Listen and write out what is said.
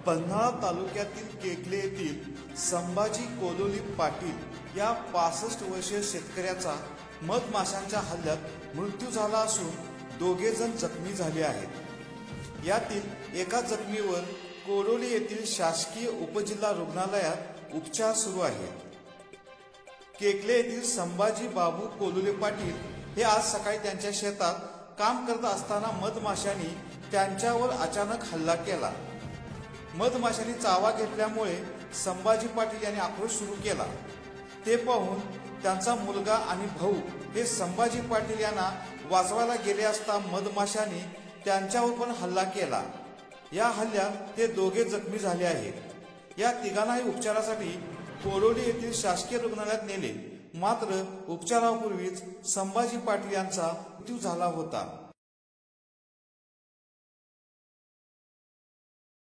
पन्हाळा तालुक्यातील केकले येथील संभाजी कोलोली पाटील या 65 वर्षीय शेतकऱ्याचा मधमाशांच्या हल्ल्यात मृत्यू झाला असून दोघे जण जखमी झाले आहेत। यातील एका जखमीवर कोलोली येथील शासकीय उपजिल्हा रुग्णालयात उपचार सुरू आहेत। केकले येथील संभाजी बाबू कोलोले पाटील हे आज सकाळी त्यांच्या शेतात काम करत असताना मधमाशांनी त्यांच्यावर अचानक हल्ला केला। मधमाशांनी चावा घेतल्यामुळे संभाजी पाटील यांनी आक्रोश सुरू केला। ते पाहून त्यांचा मुलगा आणि भाऊ हे संभाजी पाटील यांना वाचवायला गेले असता मधमाशांनी त्यांच्यावर पण हल्ला केला। या हल्ल्यात ते दोघे जखमी झाले आहेत। या तिघांनाही उपचारासाठी कोलोली येथील शासकीय रुग्णालयात नेले, मात्र उपचारापूर्वीच संभाजी पाटील यांचा मृत्यू झाला होता।